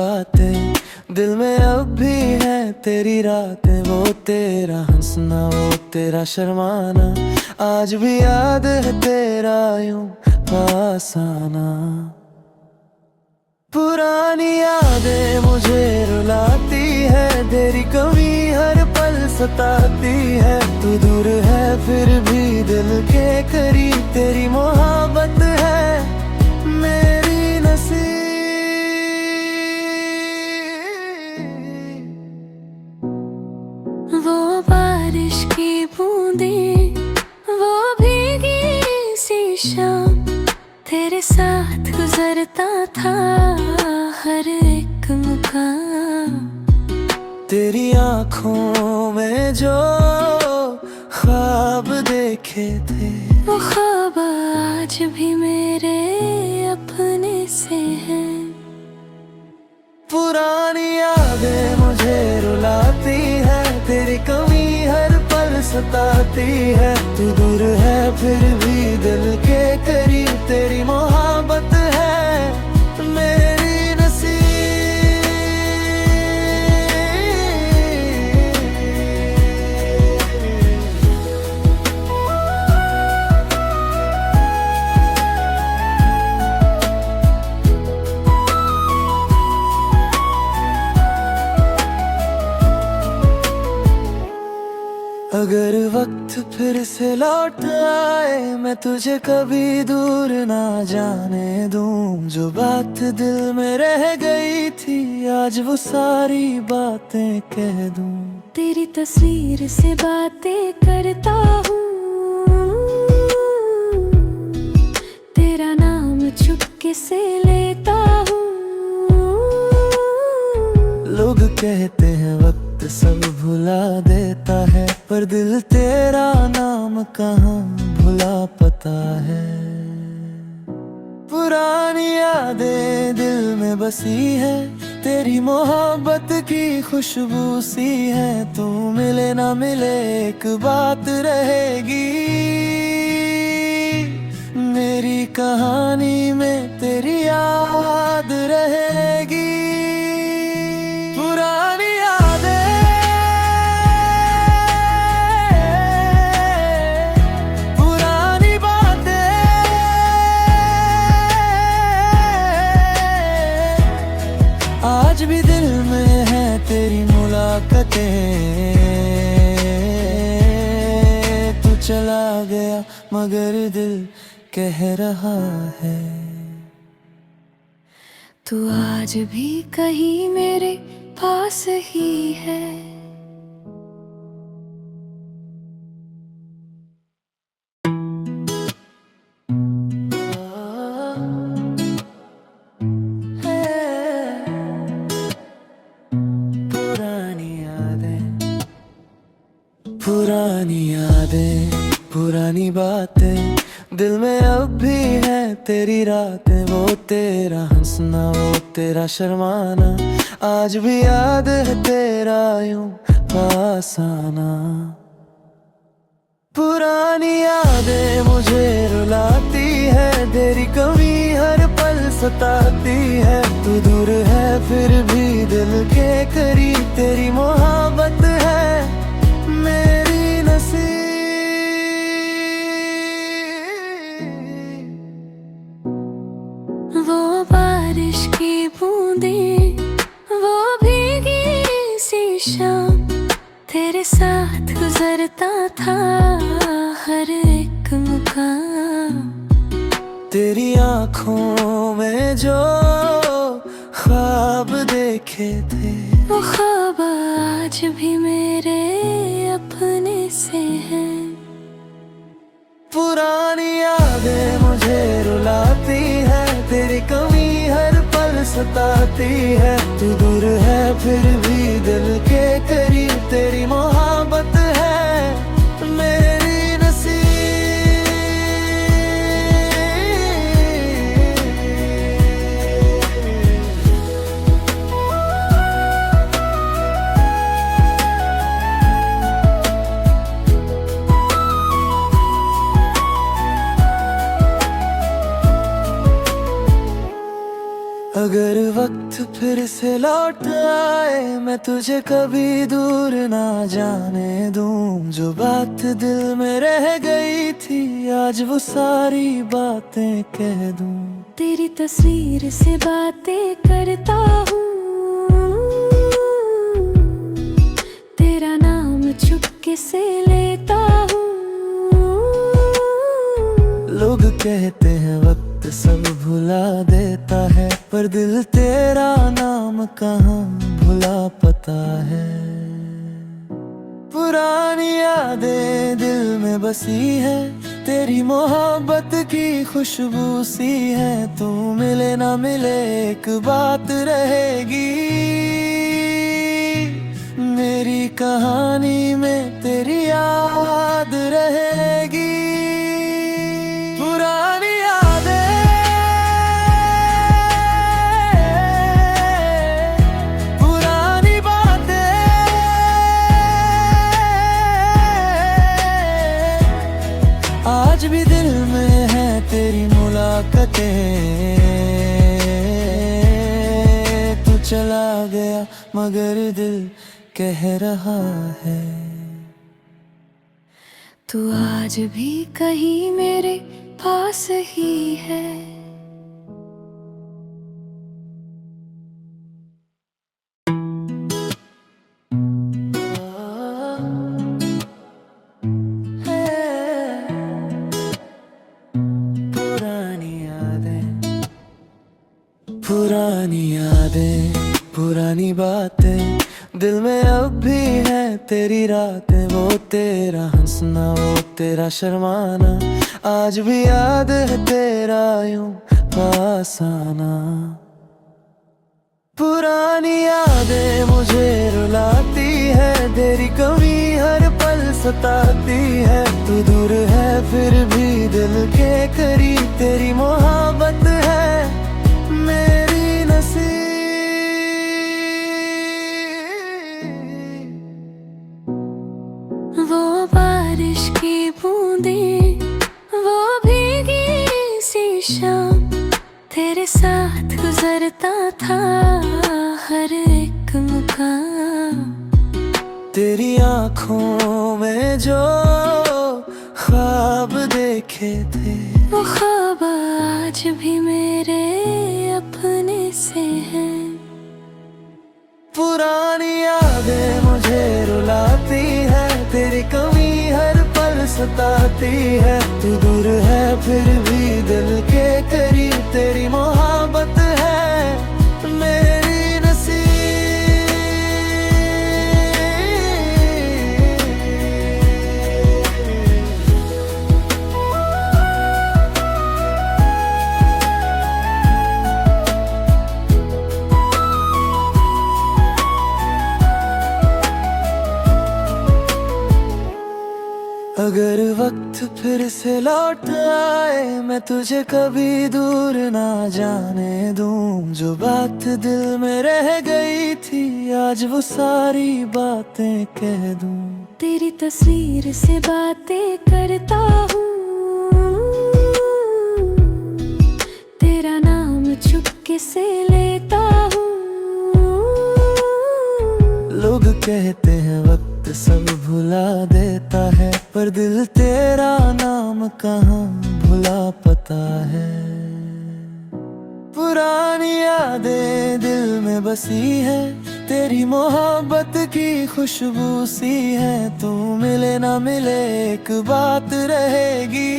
बातें दिल में अब भी है, तेरी रातें, वो तेरा हंसना, वो तेरा शर्माना, आज भी याद है तेरा यूं पास आना। पुरानी यादें मुझे रुलाती है, तेरी कमी हर पल सताती है। तू दूर है फिर भी दिल के करीब, तेरी मोहब्बत है मेरी नसीब। वो बारिश की बूंदें, वो भीगी सी शाम, तेरे साथ गुजरता था हर एक मुकाम। तेरी आँखों में जो ख्वाब देखे थे, वो ख्वाब आज भी मेरे अपने से हैं। पुरानी यादें मुझे रुलाती है, तेरी कमी हर पल सताती है। तू दूर है फिर भी दिल के करीब, तेरी मोहब्बत है मेरी नसीब। अगर वक्त फिर से लौट आए, मैं तुझे कभी दूर ना जाने दूं। जो बात दिल में रह गई थी, आज वो सारी बातें कह दूं। तेरी तस्वीर से बातें करता हूँ, तेरा नाम चुपके से लेता हूँ। लोग कहते हैं वक्त सब भुला देता है, पर दिल तेरा नाम कहाँ भुला पता है। पुरानी यादें दिल में बसी है, तेरी मोहब्बत की खुशबू सी है। तू मिले ना मिले एक बात रहेगी, मेरी कहानी में तेरी याद रहेगी। पुरानी आज भी दिल में है तेरी मुलाकातें। तू चला गया मगर दिल कह रहा है, तू आज भी कहीं मेरे पास ही है। पुरानी यादें, पुरानी बातें दिल में अब भी है, तेरी रातें, वो तेरा हंसना, वो तेरा शर्माना, आज भी याद है तेरा यूं पास आना। पुरानी यादें मुझे रुलाती है, तेरी कमी हर पल सताती है। तू दूर है फिर भी दिल के करीब, तेरी मोहब्बत है मेरी नसीब। वो बारिश की बूंदें, वो भीगी सी शाम, तेरे साथ गुजरता था हर एक मुकाम। तेरी आँखों में जो ख्वाब देखे थे, वो ख्वाब आज भी मेरे अपने से हैं। पुरानी यादें मुझे रुलाती है, तेरी कमी हर पल सताती है। तू दूर है फिर भी दिल के करीब, तेरी मोहब्बत है मेरी नसीब। अगर वक्त फिर से लौट आए, मैं तुझे कभी दूर ना जाने दूं। जो बात दिल में रह गई थी, आज वो सारी बातें कह दूं। तेरी तस्वीर से बातें करता हूँ, तेरा नाम चुपके से लेता हूँ। लोग कहते हैं वक्त सब भुला देता है, पर दिल तेरा नाम कहाँ भुला पता है। पुरानी यादें दिल में बसी है, तेरी मोहब्बत की खुशबू सी है। तू मिले ना मिले एक बात रहेगी, मेरी कहानी में तेरी याद रहेगी। पुरानी यादें, पुरानी बातें, आज भी दिल में है तेरी मुलाकातें। तू चला गया मगर दिल कह रहा है, तू आज भी कहीं मेरे पास ही है। पुरानी यादें, पुरानी यादें, पुरानी बातें, दिल में अब भी है तेरी रातें। वो तेरा हंसना, वो तेरा शर्माना, आज भी याद है तेरा यूं पास आना। पुरानी यादें मुझे रुलाती है, तेरी कमी हर पल सताती है। तू दूर है फिर भी दिल के करीब, तेरी मोहब्बत है मेरी नसीब। वो बारिश की बूंदें, वो भीगी सी शाम, तेरे साथ गुजरता था हर एक मुकाम। तेरी आँखों में जो ख्वाब देखे थे, वो ख्वाब आज भी मेरे अपने से हैं। पुरानी यादें मुझे रुलाती है, तेरी कमी हर पल सताती है। तू दूर है फिर भी दिल के करीब, तेरी मोहब्बत है मेरी अगर वक्त फिर से लौट आए, मैं तुझे कभी दूर ना जाने दूं। जो बात दिल में रह गई थी, आज वो सारी बातें कह दूं। तेरी तस्वीर से बातें करता हूँ, तेरा नाम चुपके से लेता हूँ। लोग कहते हैं वक्त सब भुला देता है, पर दिल तेरा नाम कहाँ भुला पता है। पुरानी यादें दिल में बसी है, तेरी मोहब्बत की खुशबू सी है। तू मिले ना मिले एक बात रहेगी,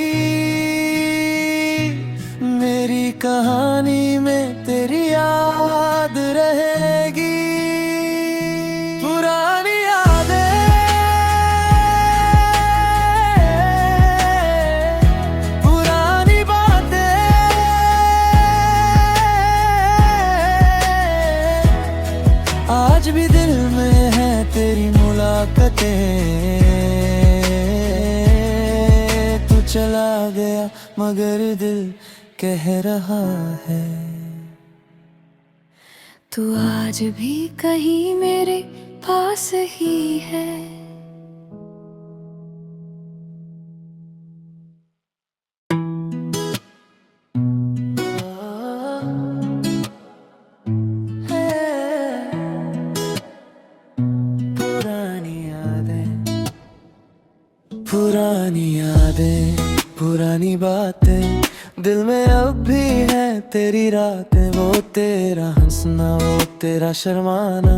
मेरी कहानी में तेरी याद रहेगी। पुरानी यादें, पुरानी बातें, आज भी दिल में है तेरी मुलाकातें। तू चला गया मगर दिल कह रहा है, तू आज भी कहीं मेरे पास ही है। पुरानी यादें, पुरानी बातें, दिल में अब भी है तेरी रातें। वो तेरा हंसना, वो तेरा शर्माना,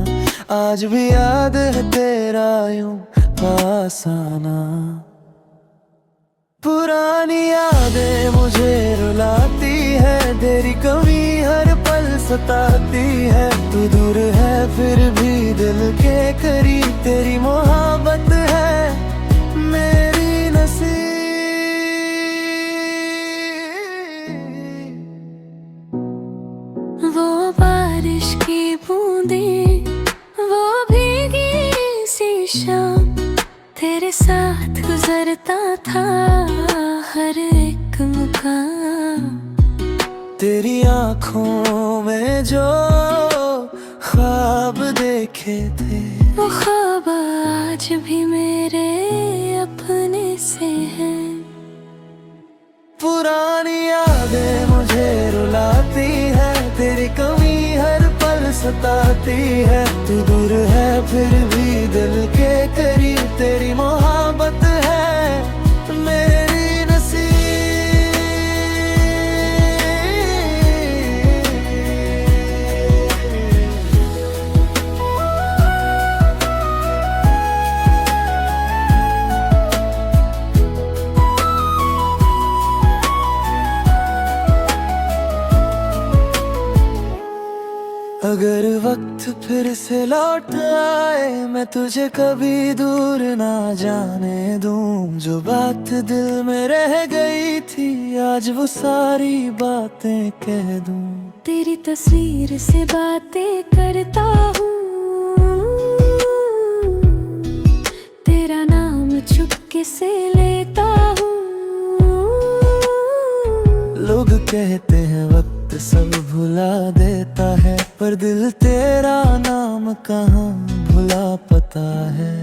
आज भी याद है तेरा यूं पास आना। पुरानी यादें मुझे रुलाती है, तेरी कमी हर पल सताती है। तू दूर है फिर भी दिल के करीब, तेरी मोहब्बत है मेरी नसीब। वो बारिश की बूंदें, वो भीगी सी शाम, तेरे साथ गुजरता था हर एक मुकाम। तेरी आँखों में जो ख्वाब देखे थे, वो ख्वाब आज भी मेरे अपने से हैं। पुरानी यादें मुझे रुलाती है, तेरी कमी हर पल सताती है। तू दूर है फिर भी दिल के करीब, तेरी मोहब्बत है मेरी नसीब। अगर वक्त फिर से लौट आए, मैं तुझे कभी दूर ना जाने दूं। जो बात दिल में रह गई थी, आज वो सारी बातें कह दूं। तेरी तस्वीर से बातें करता हूँ, तेरा नाम चुपके से लेता हूँ। लोग कहते हैं वक्त सब भुला देता है, पर दिल तेरा नाम कहाँ भुला पता है।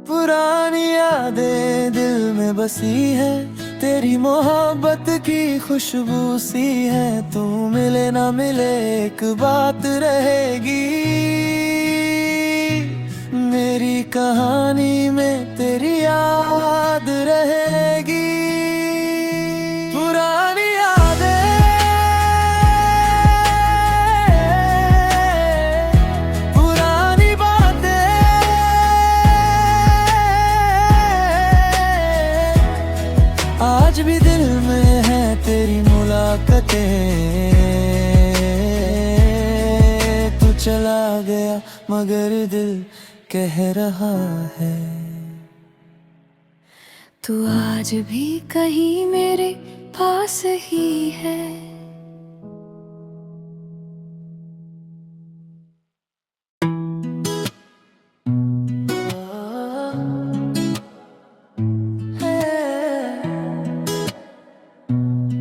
पुरानी यादें दिल में बसी है, तेरी मोहब्बत की खुशबू सी है। तू मिले ना मिले एक बात रहेगी, मेरी कहानी में तेरी याद रहेगी। पुरानी यादें, पुरानी बातें, आज भी दिल में है तेरी मुलाकातें। तू चला गया मगर दिल कह रहा है, तू आज भी कहीं मेरे पास ही है।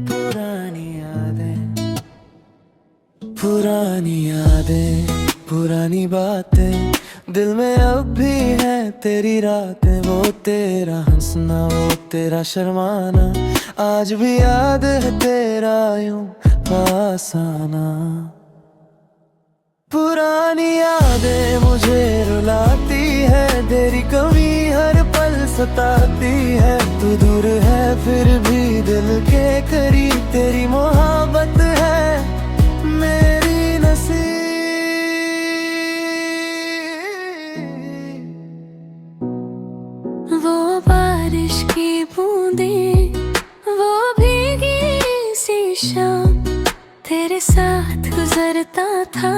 पुरानी यादें, पुरानी यादें, पुरानी बातें, दिल में अब भी है तेरी रातें। वो तेरा हंसना, वो तेरा शर्माना, आज भी याद है तेरा यूं पास आना। पुरानी यादें मुझे रुलाती है, तेरी कमी हर पल सताती है। तू दूर है फिर भी दिल के करीब, तेरी मोहब्बत है मेरी नसीब। वो बारिश की बूंदें, वो भीगी सी शाम, तेरे साथ गुजरता था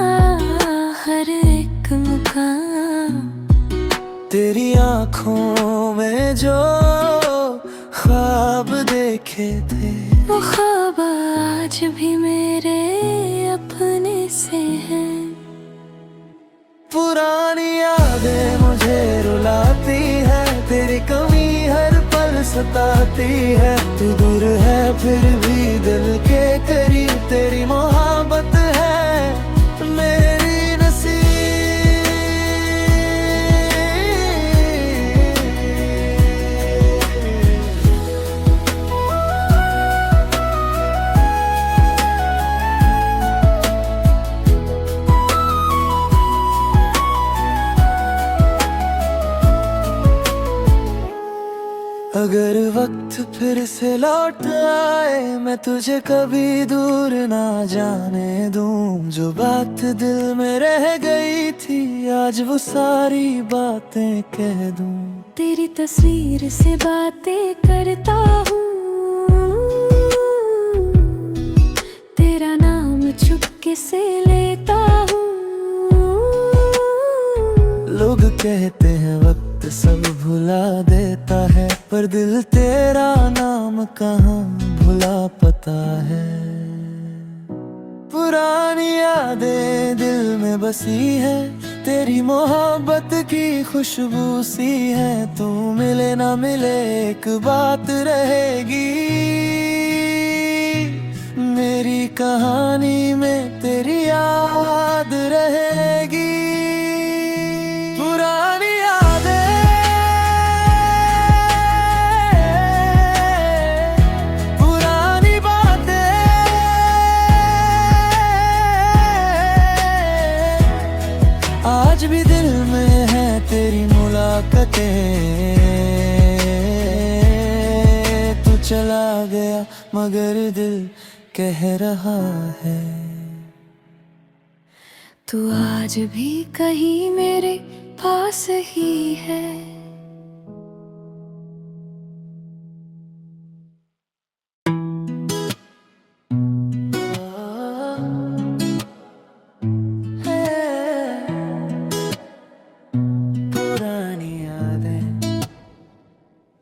हर एक मुकाम। तेरी आँखों में जो ख्वाब देखे थे, वो ख्वाब आज भी मेरे अपने से हैं। पुरानी यादें मुझे रुलाती है, तेरी कमी हर पल सताती है। तू दूर है फिर भी दिल के करीब, तेरी मोहब्बत है मेरी नसीब। अगर वक्त फिर से लौट आए, मैं तुझे कभी दूर ना जाने दूं। जो बात दिल में रह गई थी, आज वो सारी बातें कह दूं। तेरी तस्वीर से बातें करता हूँ, तेरा नाम चुपके से लेता हूँ। लोग कहते हैं वक्त सब भुला देता है, पर दिल तेरा नाम कहाँ भुला पता है। पुरानी यादें दिल में बसी है, तेरी मोहब्बत की खुशबू सी है। तू मिले ना मिले एक बात रहेगी, मेरी कहानी में तेरी याद रहेगी। पुरानी यादें, पुरानी बातें, आज भी दिल में है तेरी मुलाकातें। तू चला गया मगर दिल कह रहा है, तू आज भी कहीं मेरे पास ही है। पुरानी यादें,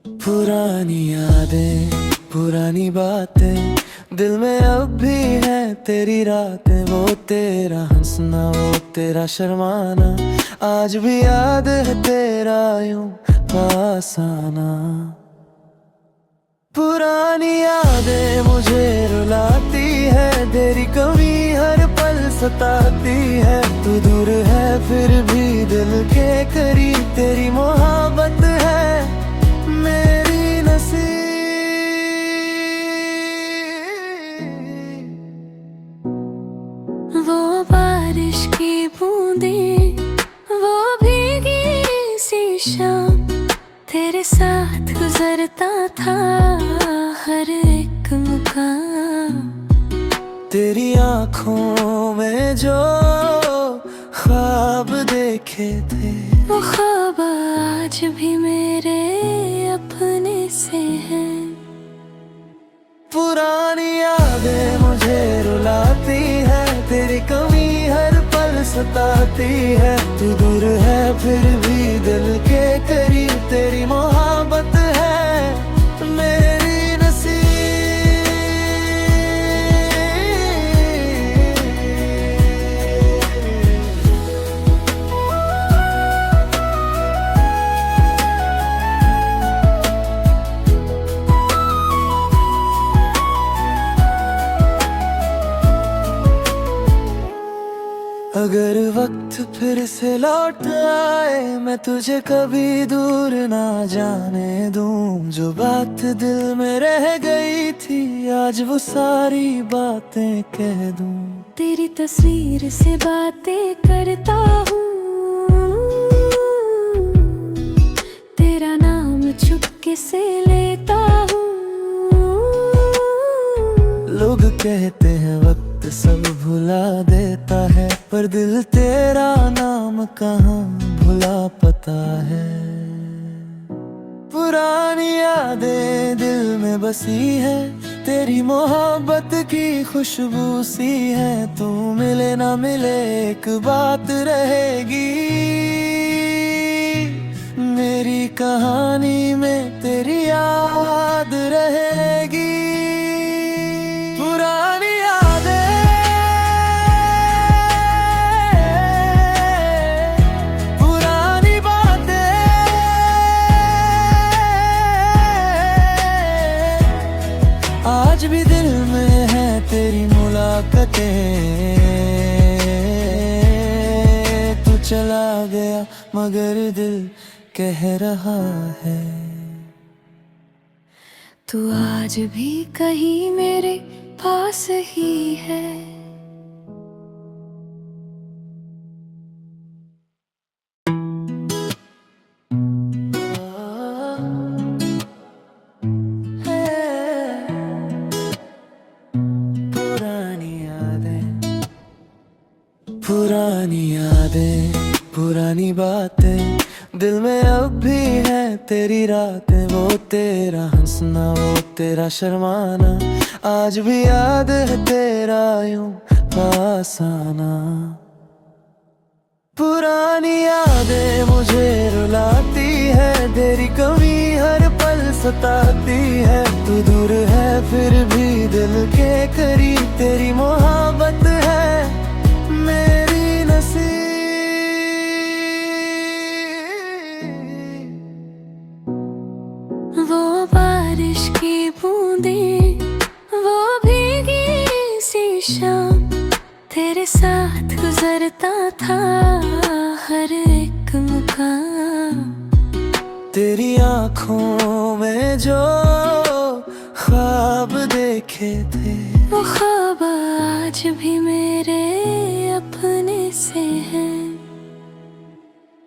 पुरानी यादें, पुरानी बातें, दिल में अब भी है तेरी रातें। वो तेरा हंसना, वो तेरा शर्माना, आज भी याद है तेरा यूं पास आना। पुरानी यादें मुझे रुलाती है, तेरी कमी हर पल सताती है। तू दूर है फिर भी दिल के करीब, तेरी मोहब्बत है मेरी नसीब। वो बारिश की बूंदें, वो भीगी सी शाम, तेरे साथ गुजरता था हर एक मुकाम। तेरी आँखों में जो ख्वाब देखे थे, वो ख्वाब आज भी मेरे अपने से हैं। पुरानी यादें मुझे रुलाती है, तेरी कमी हर पल सताती है। तू दूर है फिर भी दिल के करीब, तेरी मोहब्बत है मेरी नसीब। अगर वक्त फिर से लौट आए, मैं तुझे कभी दूर ना जाने दूं। जो बात दिल में रह गई थी, आज वो सारी बातें कह दूं। तेरी तस्वीर से बातें करता हूँ, तेरा नाम चुपके से लेता हूँ। लोग कहते हैं वक्त सब भुला देता है, पर दिल तेरा नाम कहाँ भुला पता है। पुरानी यादें दिल में बसी है, तेरी मोहब्बत की खुशबू सी है। तू मिले ना मिले एक बात रहेगी, मेरी कहानी में तेरी याद रहेगी। पुरानी यादें, पुरानी बातें, आज भी दिल में है तेरी मुलाकातें। तू चला गया मगर दिल कह रहा है, तू आज भी कहीं मेरे पास ही है। पुरानी यादें, पुरानी बातें, दिल में अब भी है तेरी रातें। वो तेरा हंसना, वो तेरा शर्माना, आज भी याद है तेरा यूं पास आना। पुरानी यादें मुझे रुलाती है, तेरी कमी हर पल सताती है। तू दूर है फिर भी दिल के करीब, तेरी मोहब्बत है मेरी नसीब। वो बारिश की बूंदें, वो भीगी सी शाम, तेरे साथ गुजरता था हर एक मुकाम। तेरी आँखों में जो ख्वाब देखे थे, वो ख्वाब आज भी मेरे अपने से हैं।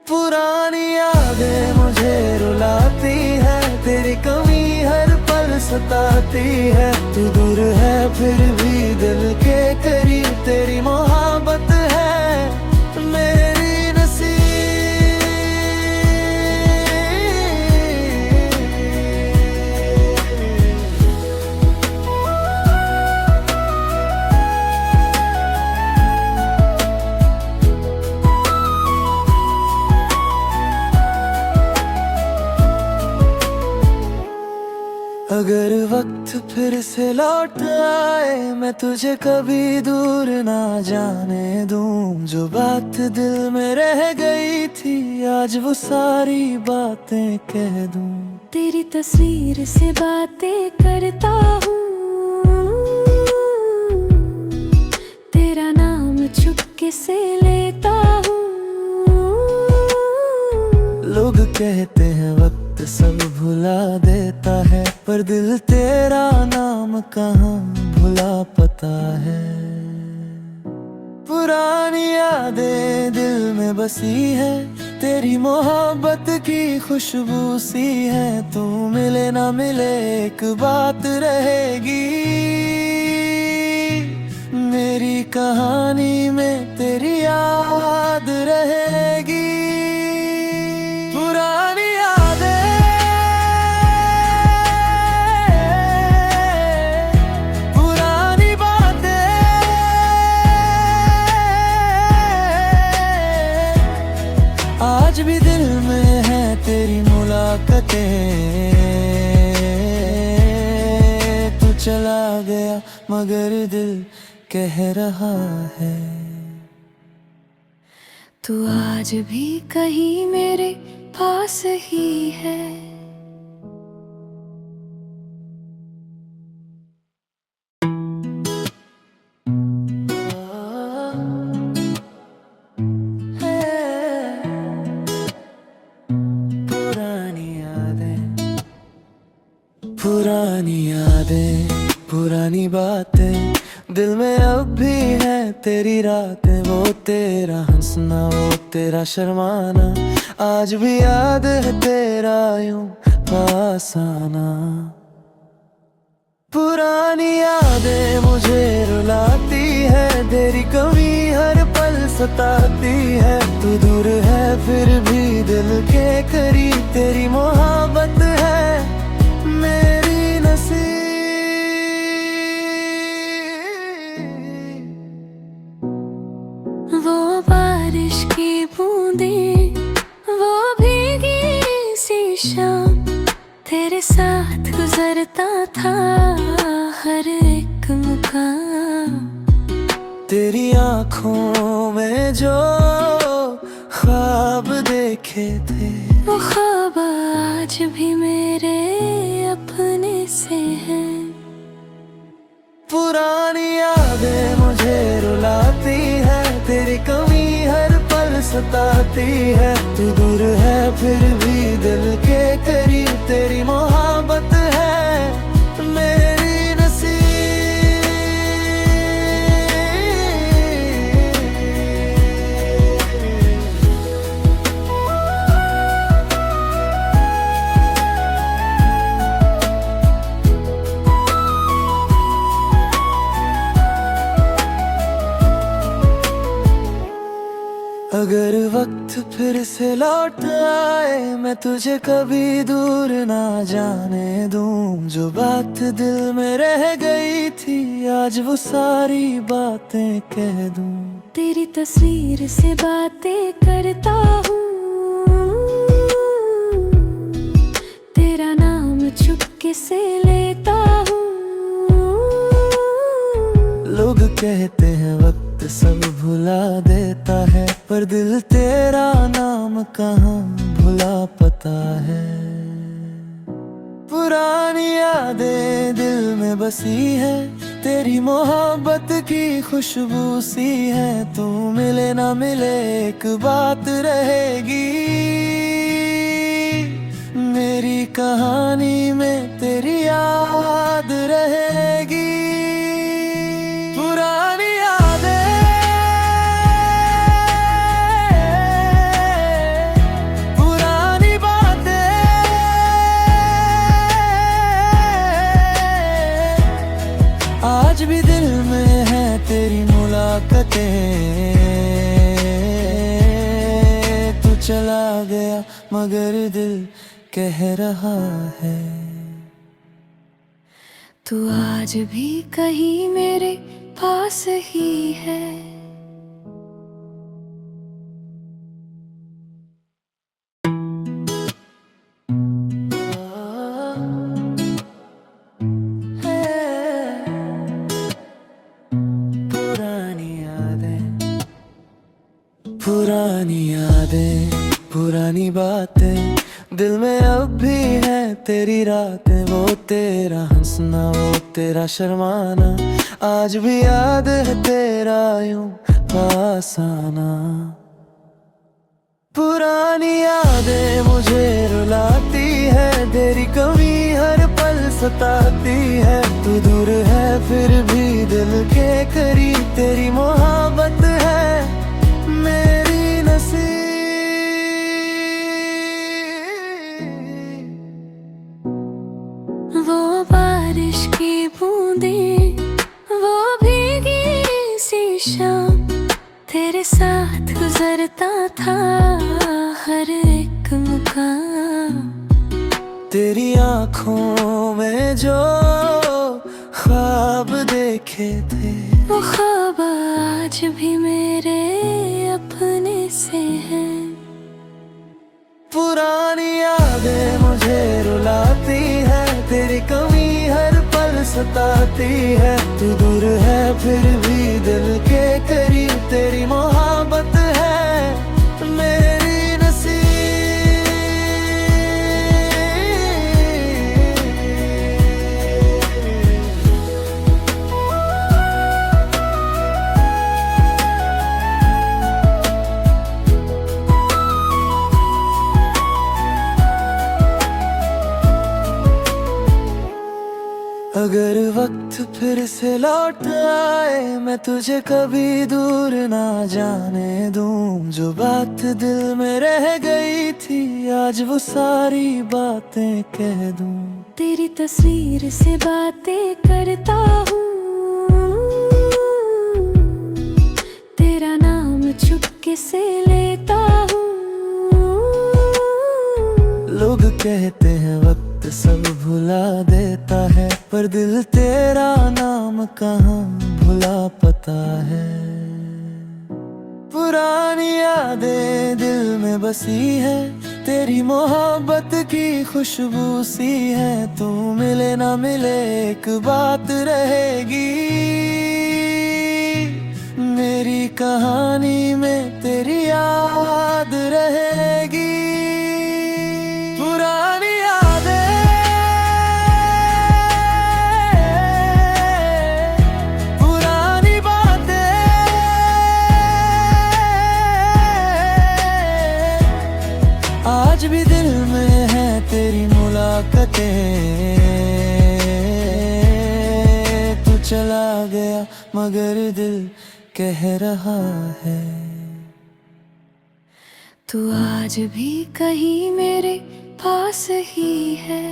पुरानी यादें मुझे रुलाती है, तेरी कमी हर पल सताती है। तू दूर है फिर भी दिल के करीब, तेरी मोहब्बत है मेरी अगर वक्त फिर से लौट आए, मैं तुझे कभी दूर ना जाने दूं। जो बात दिल में रह गई थी, आज वो सारी बातें कह दूं। तेरी तस्वीर से बातें करता हूँ, तेरा नाम चुपके से लेता हूँ। लोग कहते हैं वक्त सब भुला देता है, पर दिल तेरा नाम कहाँ भुला पता है। पुरानी यादें दिल में बसी है, तेरी मोहब्बत की खुशबू सी है। तू मिले ना मिले एक बात रहेगी, मेरी कहानी में तेरी याद रहेगी। पुरानी यादें, पुरानी बातें, आज भी दिल में है तेरी मुलाकातें। तू चला गया मगर दिल कह रहा है, तू आज भी कहीं मेरे पास ही है। पुरानी यादें, पुरानी यादें, पुरानी बातें, दिल में अब भी है तेरी रातें। वो तेरा हंसना, वो तेरा शर्माना, आज भी याद है तेरा यूं पास आना। पुरानी यादें मुझे रुलाती है, तेरी कमी हर पल सताती है। तू दूर है फिर भी दिल के करीब, तेरी मोहब्बत है मेरी नसीब। वो बारिश की बूंदें, वो भीगी सी शाम, तेरे साथ गुजरता था हर एक मुकाम। तेरी आँखों में जो ख्वाब देखे थे, वो ख्वाब आज भी मेरे अपने से हैं। पुरानी यादें मुझे रुलाती है, तेरी कमी हर पल सताती है। तू दूर है फिर भी दिल के करीब, तेरी मोहब्बत है मेरी नसीब। अगर वक्त फिर से लौट आए, मैं तुझे कभी दूर ना जाने दूं। जो बात दिल में रह गई थी, आज वो सारी बातें कह दूं। तेरी तस्वीर से बातें करता हूँ, तेरा नाम चुपके से लेता हूँ। लोग कहते हैं वक्त सब भुला देता है, पर दिल तेरा नाम कहाँ भुला पता है। पुरानी यादें दिल में बसी है, तेरी मोहब्बत की खुशबू सी है। तू मिले ना मिले एक बात रहेगी, मेरी कहानी में तेरी याद रहेगी। पुरानी यादें, पुरानी बातें, आज भी दिल में है तेरी मुलाकातें। तू चला गया मगर दिल कह रहा है, तू आज भी कहीं मेरे पास ही है। पुरानी यादें, पुरानी यादें, पुरानी बातें, दिल में अब भी है तेरी रातें। वो तेरा हंसना, वो तेरा शर्माना, आज भी याद है तेरा यूं पास आना। पुरानी यादें मुझे रुलाती है, तेरी कमी हर पल सताती है। तू दूर है फिर भी दिल के करीब, तेरी मोहब्बत है मेरी नसीब। वो बारिश की बूंदें, वो भीगी सी शाम, तेरे साथ गुजरता था हर एक मुकाम। तेरी आँखों में जो ख्वाब देखे थे, वो ख्वाब आज भी मेरे अपने से हैं। पुरानी यादें मुझे रुलाती है, तेरी कमी हर पल सताती है। तू दूर है फिर भी दिल के करीब, तेरी मोहब्बत है मेरी नसीब। अगर वक्त फिर से लौट आए, मैं तुझे कभी दूर ना जाने दूं। जो बात दिल में रह गई थी, आज वो सारी बातें कह दूं। तेरी तस्वीर से बातें करता हूँ, तेरा नाम चुपके से लेता हूँ। लोग कहते हैं वक्त सब भुला देता है, पर दिल तेरा नाम कहाँ भुला पता है। पुरानी यादें दिल में बसी है, तेरी मोहब्बत की खुशबू सी है। तू मिले ना मिले एक बात रहेगी, मेरी कहानी में तेरी याद रहेगी। पुरानी यादें, पुरानी बातें, आज भी दिल में है तेरी मुलाकातें। तू चला गया मगर दिल कह रहा है, तू आज भी कहीं मेरे पास ही है।